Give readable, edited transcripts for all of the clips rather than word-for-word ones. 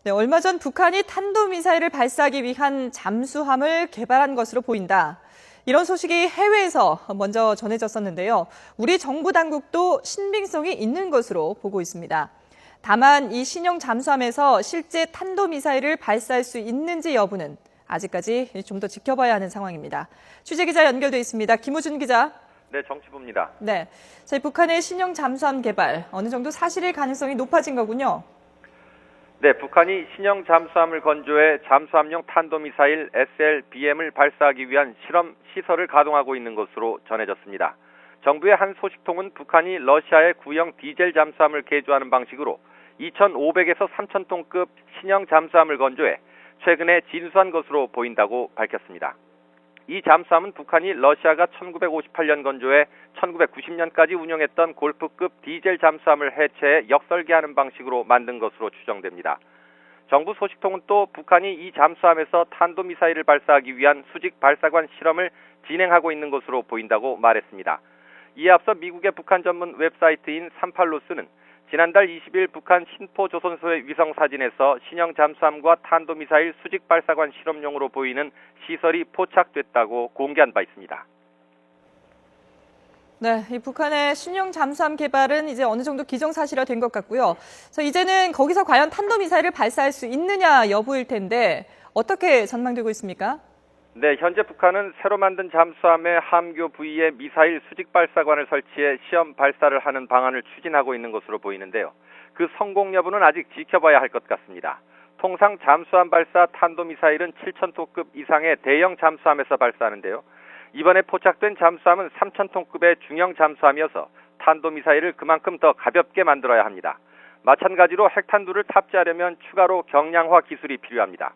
네, 얼마 전 북한이 탄도미사일을 발사하기 위한 잠수함을 개발한 것으로 보인다. 이런 소식이 해외에서 먼저 전해졌었는데요. 우리 정부 당국도 신빙성이 있는 것으로 보고 있습니다. 다만 이 신형 잠수함에서 실제 탄도미사일을 발사할 수 있는지 여부는 아직까지 좀 더 지켜봐야 하는 상황입니다. 취재기자 연결돼 있습니다. 김우준 기자. 네, 정치부입니다. 네, 저희 북한의 신형 잠수함 개발 어느 정도 사실일 가능성이 높아진 거군요. 네, 북한이 신형 잠수함을 건조해 잠수함용 탄도미사일 SLBM을 발사하기 위한 실험 시설을 가동하고 있는 것으로 전해졌습니다. 정부의 한 소식통은 북한이 러시아의 구형 디젤 잠수함을 개조하는 방식으로 2,500에서 3,000톤급 신형 잠수함을 건조해 최근에 진수한 것으로 보인다고 밝혔습니다. 이 잠수함은 북한이 러시아가 1958년 건조해 1990년까지 운영했던 골프급 디젤 잠수함을 해체해 역설계하는 방식으로 만든 것으로 추정됩니다. 정부 소식통은 또 북한이 이 잠수함에서 탄도미사일을 발사하기 위한 수직 발사관 실험을 진행하고 있는 것으로 보인다고 말했습니다. 이에 앞서 미국의 북한 전문 웹사이트인 38로스는 지난달 20일 북한 신포조선소의 위성 사진에서 신형 잠수함과 탄도미사일 수직 발사관 실험용으로 보이는 시설이 포착됐다고 공개한 바 있습니다. 네, 이 북한의 신형 잠수함 개발은 이제 어느 정도 기정사실화된 것 같고요. 그래서 이제는 거기서 과연 탄도미사일을 발사할 수 있느냐 여부일 텐데 어떻게 전망되고 있습니까? 네, 현재 북한은 새로 만든 잠수함의 함교 부위에 미사일 수직 발사관을 설치해 시험 발사를 하는 방안을 추진하고 있는 것으로 보이는데요. 그 성공 여부는 아직 지켜봐야 할 것 같습니다. 통상 잠수함 발사 탄도미사일은 7,000톤급 이상의 대형 잠수함에서 발사하는데요. 이번에 포착된 잠수함은 3,000톤급의 중형 잠수함이어서 탄도미사일을 그만큼 더 가볍게 만들어야 합니다. 마찬가지로 핵탄두를 탑재하려면 추가로 경량화 기술이 필요합니다.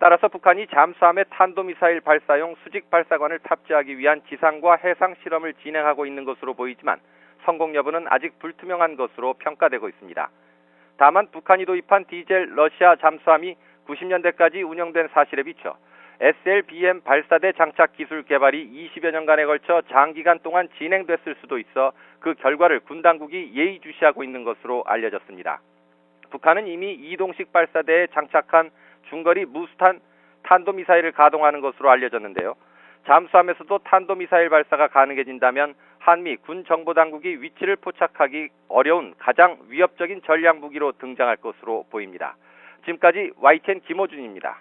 따라서 북한이 잠수함에 탄도미사일 발사용 수직 발사관을 탑재하기 위한 지상과 해상 실험을 진행하고 있는 것으로 보이지만 성공 여부는 아직 불투명한 것으로 평가되고 있습니다. 다만 북한이 도입한 디젤 러시아 잠수함이 90년대까지 운영된 사실에 비춰 SLBM 발사대 장착 기술 개발이 20여 년간에 걸쳐 장기간 동안 진행됐을 수도 있어 그 결과를 군 당국이 예의주시하고 있는 것으로 알려졌습니다. 북한은 이미 이동식 발사대에 장착한 중거리 무수탄 탄도미사일을 가동하는 것으로 알려졌는데요. 잠수함에서도 탄도미사일 발사가 가능해진다면 한미 군 정보당국이 위치를 포착하기 어려운 가장 위협적인 전략 무기로 등장할 것으로 보입니다. 지금까지 YTN 김호준입니다.